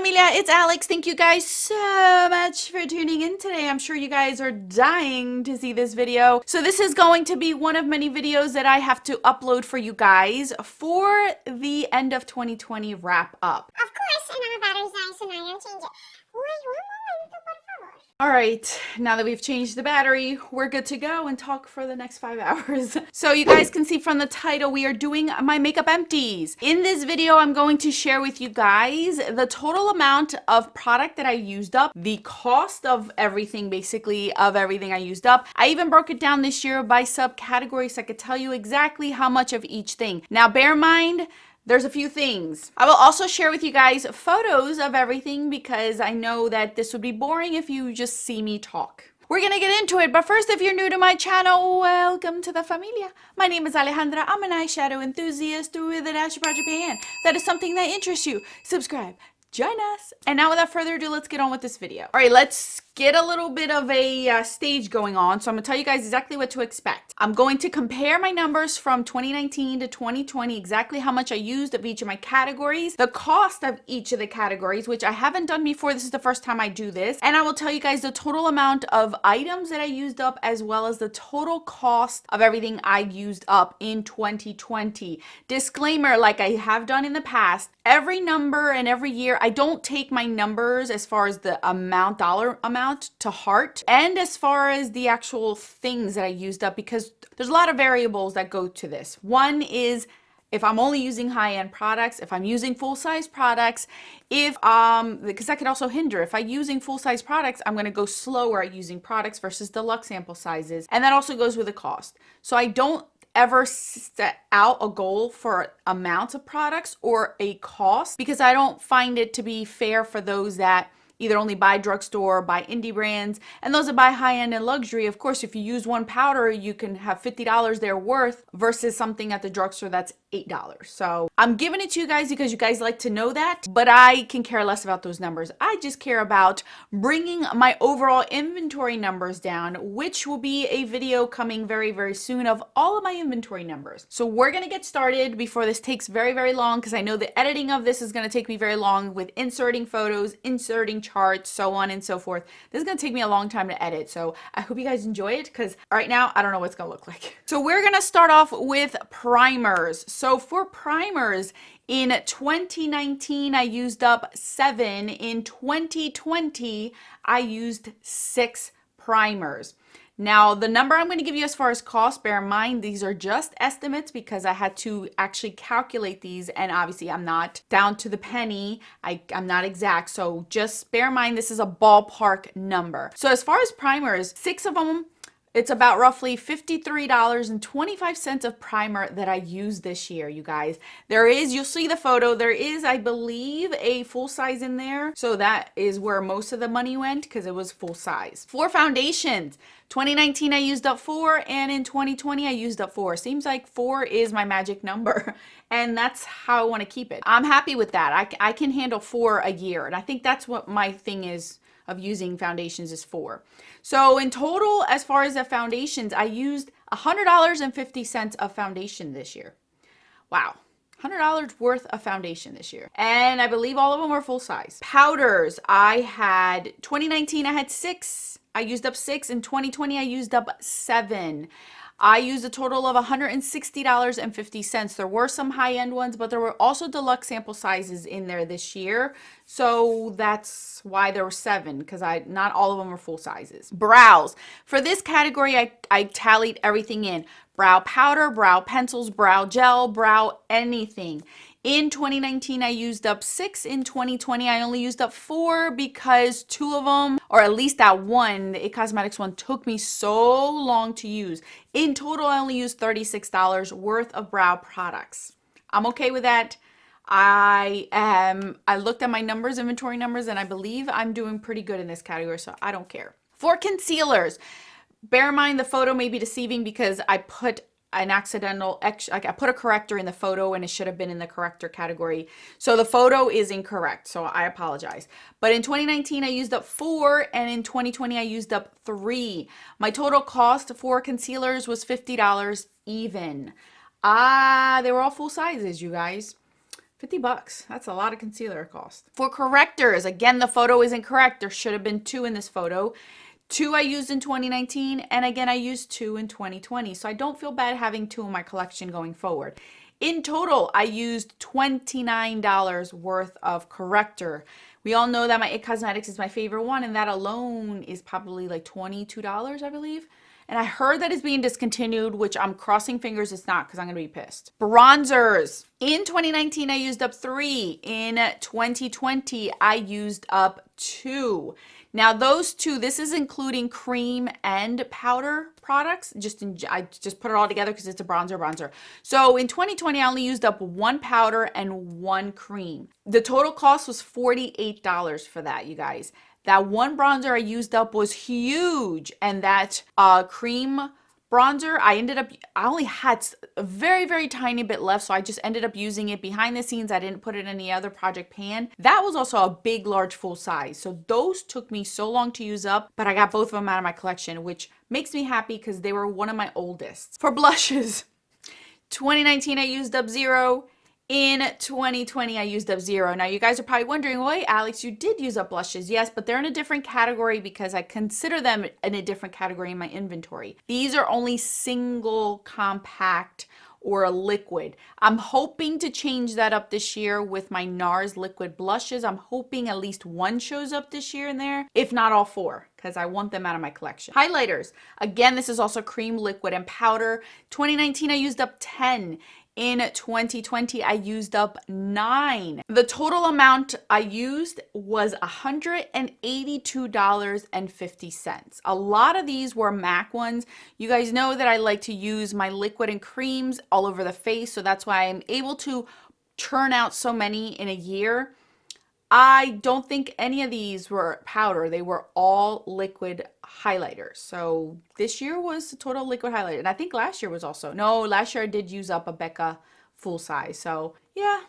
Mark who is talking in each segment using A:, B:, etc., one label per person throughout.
A: familia, it's Alex. Thank you guys so much for tuning in today. I'm sure you guys are dying to see this video. So this is going to be one of many videos that I have to upload for you guys for the end of 2020 wrap up.
B: Of course, and our battery's dying, so now I gotta change it. Wait, one momento, por favor.
A: All right, now that we've changed the battery, we're good to go and talk for the next 5 hours. So you guys can see from the title, we are doing my makeup empties. In this video, I'm going to share with you guys the total amount of product that I used up, the cost of everything, basically, of everything I used up. I even broke it down this year by subcategory so I could tell you exactly how much of each thing. Now, bear in mind, there's a few things. I will also share with you guys photos of everything because I know that this would be boring if you just see me talk. We're gonna get into it, but first, if you're new to my channel, welcome to the familia. My name is Alejandra. I'm an eyeshadow enthusiast with an eyeshadow project Japan. If that is something that interests you, subscribe. Join us. And now without further ado, let's get on with this video. All right, let's get a little bit of a stage going on. So I'm gonna tell you guys exactly what to expect. I'm going to compare my numbers from 2019 to 2020, exactly how much I used of each of my categories, the cost of each of the categories, which I haven't done before. This is the first time I do this. And I will tell you guys the total amount of items that I used up, as well as the total cost of everything I used up in 2020. Disclaimer, like I have done in the past, every number and every year, I don't take my numbers as far as the amount, dollar amount, to heart, and as far as the actual things that I used up, because there's a lot of variables that go to this. One is if I'm only using high-end products, if I'm using full-size products, because that could also hinder. If I'm using full-size products, I'm going to go slower at using products versus deluxe sample sizes, and that also goes with the cost. So I don't ever set out a goal for amounts of products or a cost, because I don't find it to be fair for those that either only buy drugstore or buy indie brands, and those that buy high-end and luxury. Of course, if you use one powder, you can have $50 there worth versus something at the drugstore that's $8. So I'm giving it to you guys because you guys like to know that, but I can care less about those numbers. I just care about bringing my overall inventory numbers down, which will be a video coming very, very soon of all of my inventory numbers. So we're gonna get started before this takes very, very long, because I know the editing of this is gonna take me very long with inserting photos, inserting charts, so on and so forth. This is gonna take me a long time to edit, so I hope you guys enjoy it, because right now I don't know what it's gonna look like. So we're gonna start off with primers. So for primers, in 2019 I used up 7. In 2020 I used 6 primers. Now, the number I'm going to give you as far as cost, bear in mind, these are just estimates because I had to actually calculate these, and obviously I'm not down to the penny. I'm not exact, so just bear in mind this is a ballpark number. So as far as primers, 6 of them, it's about roughly $53.25 of primer that I used this year, you guys. There is, you'll see the photo, there is, I believe, a full size in there. So that is where most of the money went, because it was full size. For foundations, 2019 I used up 4, and in 2020 I used up 4. Seems like 4 is my magic number, and that's how I want to keep it. I'm happy with that. I can handle 4 a year, and I think that's what my thing is of using foundations is 4. So in total, as far as the foundations, I used $100.50 of foundation this year. Wow. $100 worth of foundation this year. And I believe all of them were full size. Powders, 2019 I had 6. I used up 6. In 2020 I used up 7. I used a total of $160.50. There were some high-end ones, but there were also deluxe sample sizes in there this year. So that's why there were 7, because not all of them were full sizes. Brows. For this category, I tallied everything in. Brow powder, brow pencils, brow gel, brow anything. In 2019, I used up 6. In 2020, I only used up 4 because 2 of them, or at least that one, the It Cosmetics one, took me so long to use. In total, I only used $36 worth of brow products. I'm okay with that. I looked at my numbers, inventory numbers, and I believe I'm doing pretty good in this category, so I don't care. For concealers, bear in mind the photo may be deceiving because I put an accidental, I put a corrector in the photo and it should have been in the corrector category. So the photo is incorrect. So I apologize. But in 2019, I used up 4, and in 2020, I used up 3. My total cost for concealers was $50 even. They were all full sizes, you guys. $50. That's a lot of concealer cost. For correctors, again, the photo isn't correct. There should have been 2 in this photo. 2 I used in 2019, and again, I used 2 in 2020. So I don't feel bad having 2 in my collection going forward. In total, I used $29 worth of corrector. We all know that my It Cosmetics is my favorite one, and that alone is probably like $22, I believe. And I heard that it's being discontinued, which I'm crossing fingers it's not because I'm going to be pissed. Bronzers. In 2019, I used up 3. In 2020, I used up 2. Now those 2, this is including cream and powder products. I just put it all together because it's a bronzer. So in 2020, I only used up 1 powder and 1 cream. The total cost was $48 for that, you guys. That 1 bronzer I used up was huge, and that cream bronzer, I only had a very, very tiny bit left, so I just ended up using it behind the scenes. I didn't put it in the other project pan. That was also a big, large, full size. So those took me so long to use up, but I got both of them out of my collection, which makes me happy because they were one of my oldest. For blushes, 2019 I used up 0. In 2020, I used up 0. Now, you guys are probably wondering, wait, Alex, you did use up blushes. Yes, but they're in a different category because I consider them in a different category in my inventory. These are only single compact or a liquid. I'm hoping to change that up this year with my NARS liquid blushes. I'm hoping at least 1 shows up this year in there, if not all 4, because I want them out of my collection. Highlighters. Again, this is also cream, liquid, and powder. 2019, I used up 10. In 2020, I used up 9. The total amount I used was $182.50. A lot of these were MAC ones. You guys know that I like to use my liquid and creams all over the face, so that's why I'm able to churn out so many in a year. I don't think any of these were powder. They were all liquid highlighters. So this year was a total liquid highlighter. And I think last year was also. No, last year I did use up a Becca full size. So yeah,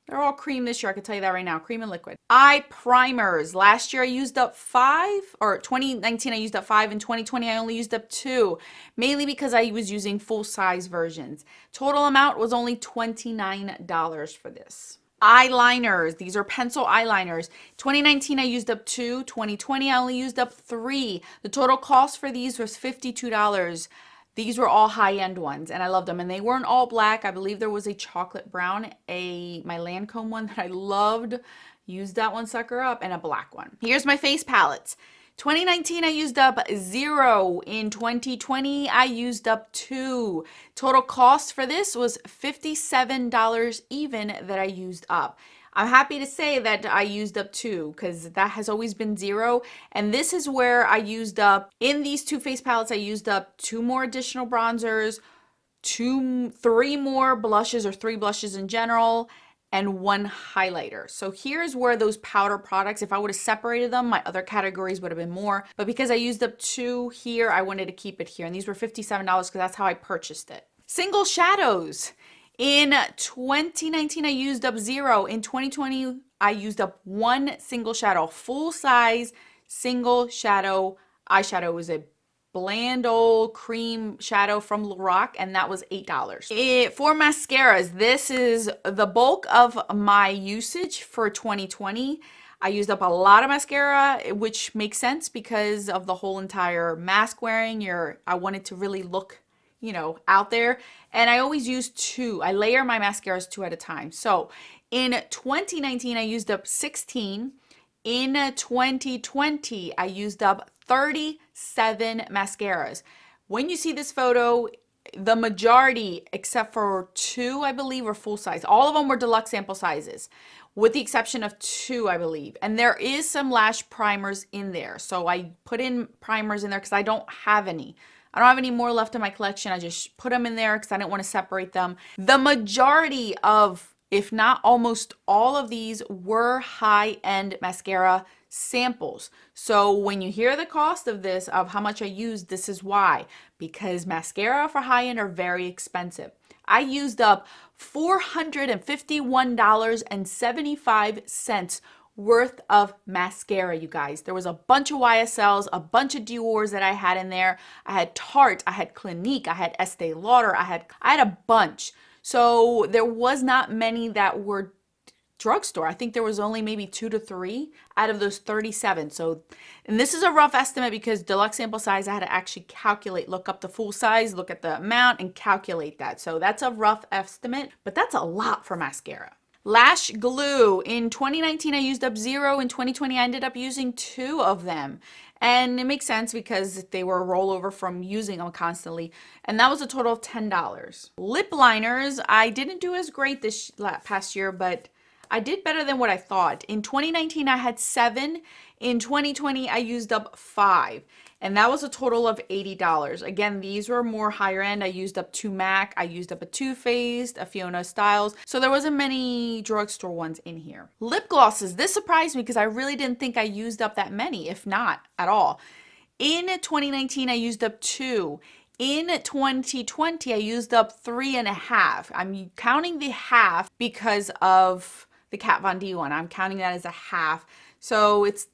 A: they're all cream this year. I can tell you that right now. Cream and liquid. Eye primers. Last year I used up 5. Or 2019 I used up 5. In 2020 I only used up 2. Mainly because I was using full size versions. Total amount was only $29 for this. Eyeliners. These are pencil eyeliners. 2019 I used up 2. 2020 I only used up 3. The total cost for these was $52. These were all high-end ones, and I loved them. And they weren't all black. I believe there was a chocolate brown, my Lancome one that I loved. Used that one sucker up, and a black one. Here's my face palettes. 2019, I used up 0. In 2020, I used up 2. Total cost for this was $57 even that I used up. I'm happy to say that I used up 2 because that has always been 0. And this is where I used up, in these 2 face palettes, I used up 2 more additional bronzers, 3 more blushes or 3 blushes in general, and 1 highlighter. So here's where those powder products, if I would have separated them, my other categories would have been more. But because I used up 2 here, I wanted to keep it here. And these were $57 because that's how I purchased it. Single shadows. In 2019, I used up 0. In 2020, I used up 1 single shadow. Full size single shadow eyeshadow. It was a bland old cream shadow from Lorac, and that was $8. For mascaras, this is the bulk of my usage for 2020. I used up a lot of mascara, which makes sense because of the whole entire mask wearing. I wanted to really look, out there. And I always use 2. I layer my mascaras 2 at a time. So in 2019, I used up 16. In 2020, I used up 37 mascaras. When you see this photo, the majority, except for 2, I believe, were full size. All of them were deluxe sample sizes, with the exception of 2, I believe. And there is some lash primers in there. So I put in primers in there because I don't have any. I don't have any more left in my collection. I just put them in there because I didn't want to separate them. The majority of, if not almost all of these, were high-end mascara samples. So when you hear the cost of this, of how much I used, this is why. Because mascara for high-end are very expensive. I used up $451.75 worth of mascara, you guys. There was a bunch of YSLs, a bunch of Dior's that I had in there. I had Tarte, I had Clinique, I had Estee Lauder, I had a bunch. So there was not many that were drugstore. I think there was only maybe 2 to 3 out of those 37. So, and this is a rough estimate because deluxe sample size, I had to actually calculate, look up the full size, look at the amount, and calculate that. So that's a rough estimate, but that's a lot for mascara. Lash glue. In 2019, I used up 0. In 2020, I ended up using 2 of them. And it makes sense because they were a rollover from using them constantly. And that was a total of $10. Lip liners, I didn't do as great this past year, but I did better than what I thought. In 2019, I had 7. In 2020, I used up 5. And that was a total of $80. Again, these were more higher end. I used up 2 MAC. I used up a Too Faced, a Fiona Styles. So there wasn't many drugstore ones in here. Lip glosses. This surprised me because I really didn't think I used up that many, if not at all. In 2019, I used up 2. In 2020, I used up 3.5. I'm counting the half because of the Kat Von D one. I'm counting that as a half. So it's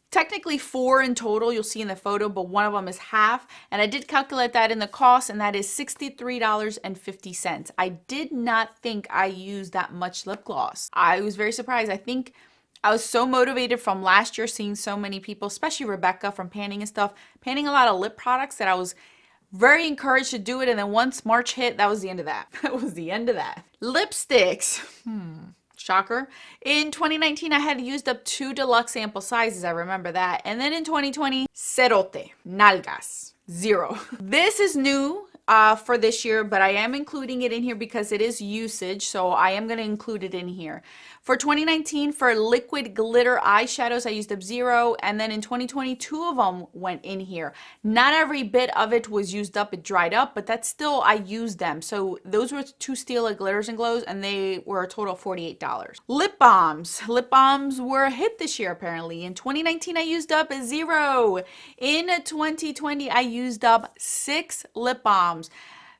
A: technically 4 in total, you'll see in the photo, but one of them is half. And I did calculate that in the cost, and that is $63.50. I did not think I used that much lip gloss. I was very surprised. I think I was so motivated from last year seeing so many people, especially Rebecca from panning and stuff, panning a lot of lip products, that I was very encouraged to do it. And then once March hit, that was the end of that. That was the end of that. Lipsticks. Shocker. In 2019, I had used up 2 deluxe sample sizes. I remember that. And then in 2020, cerote, nalgas, 0. This is new for this year, but I am including it in here because it is usage. So I am going to include it in here. For 2019, for liquid glitter eyeshadows, I used up 0. And then in 2020, 2 of them went in here. Not every bit of it was used up. It dried up, but that's still, I used them. So those were 2 Stila glitters and glows, and they were a total of $48. Lip balms. Lip balms were a hit this year, apparently. In 2019, I used up 0. In 2020, I used up 6 lip balms.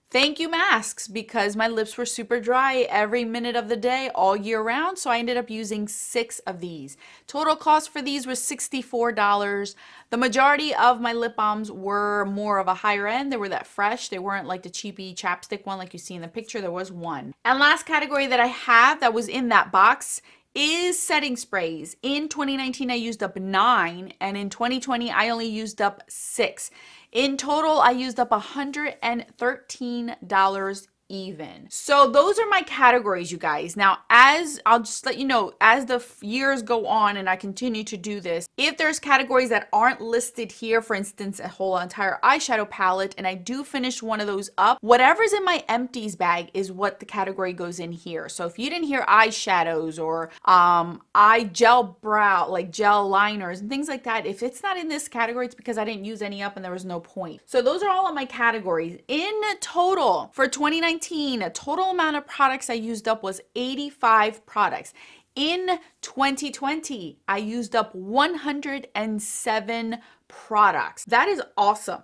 A: Thank you, masks, because my lips were super dry every minute of the day all year round, so I ended up using 6 of these. Total cost for these was $64. The majority of my lip balms were more of a higher end. They were that fresh. They weren't like the cheapy chapstick one like you see in the picture. There was one. And last category that I have that was in that box is setting sprays. In 2019, I used up 9, and in 2020, I only used up 6. In total, I used up $113 even. So those are my categories, you guys. Now, as I'll just let you know, as the years go on and I continue to do this, if there's categories that aren't listed here, for instance, a whole entire eyeshadow palette, and I do finish one of those up, whatever's in my empties bag is what the category goes in here. So if you didn't hear eyeshadows or eye gel brow, like gel liners and things like that, if it's not in this category, it's because I didn't use any up and there was no point. So those are all of my categories. In total, for 2019, a total amount of products I used up was 85 products. In 2020, I used up 107 products. That is awesome.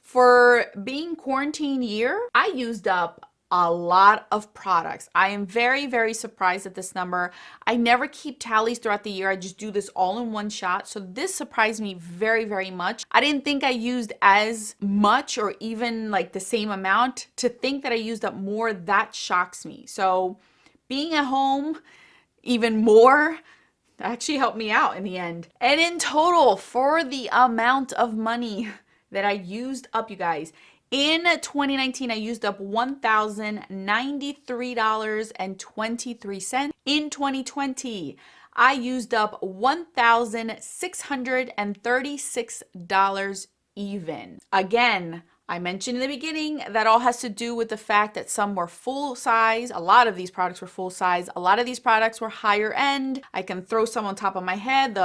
A: For being quarantine year, I used up a lot of products. I am very, very surprised at this number. I never keep tallies throughout the year. I just do this all in one shot. So this surprised me very, very much. I didn't think I used as much or even like the same amount. To think that I used up more, that shocks me. So being at home even more actually helped me out in the end. And in total, for the amount of money that I used up, you guys, in 2019, I used up $1,093.23. In 2020, I used up $1,636 even. Again, I mentioned in the beginning that all has to do with the fact that some were full size. A lot of these products were full size. A lot of these products were higher end. I can throw some on top of my head.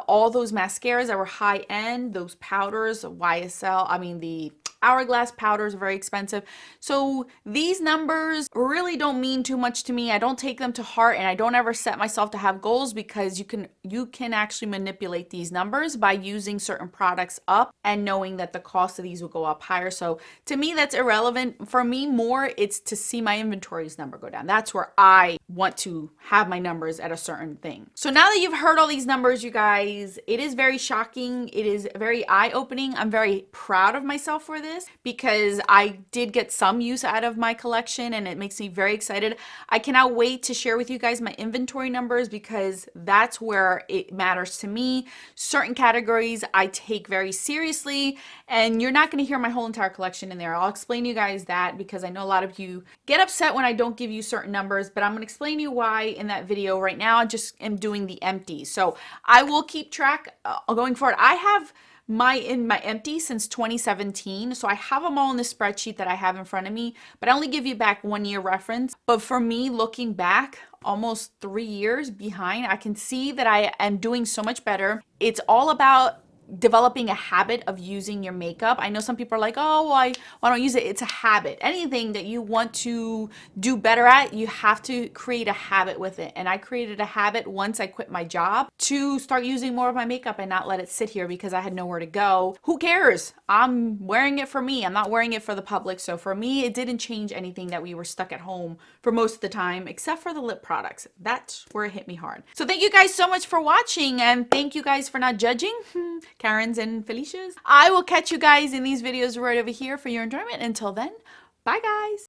A: All those mascaras that were high end, those powders, the Hourglass powders are very expensive. So these numbers really don't mean too much to me. I don't take them to heart, and I don't ever set myself to have goals because you can actually manipulate these numbers by using certain products up and knowing that the cost of these will go up higher. So to me, that's irrelevant. For me, more it's to see my inventories number go down. That's where I want to have my numbers at a certain thing. So now that you've heard all these numbers, you guys, it is very shocking. It is very eye-opening. I'm very proud of myself for this. this because I did get some use out of my collection and it makes me very excited. I cannot wait to share with you guys my inventory numbers because that's where it matters to me. Certain categories I take very seriously, and you're not going to hear my whole entire collection in there. I'll explain to you guys that because I know a lot of you get upset when I don't give you certain numbers, but I'm going to explain to you why in that video. Right now I just am doing the empties, so I will keep track going forward. I have my empty since 2017, so I have them all in the spreadsheet that I have in front of me, but I only give you back 1 year reference. But for me, looking back almost 3 years behind, I can see that I am doing so much better. It's all about developing a habit of using your makeup. I know some people are like, oh, well, I don't use it. It's a habit. Anything that you want to do better at, you have to create a habit with it. And I created a habit once I quit my job to start using more of my makeup and not let it sit here because I had nowhere to go. Who cares? I'm wearing it for me. I'm not wearing it for the public. So for me, it didn't change anything that we were stuck at home for most of the time, except for the lip products. That's where it hit me hard. So thank you guys so much for watching, and thank you guys for not judging. Karens and Felicias. I will catch you guys in these videos right over here for your enjoyment. Until then, bye guys.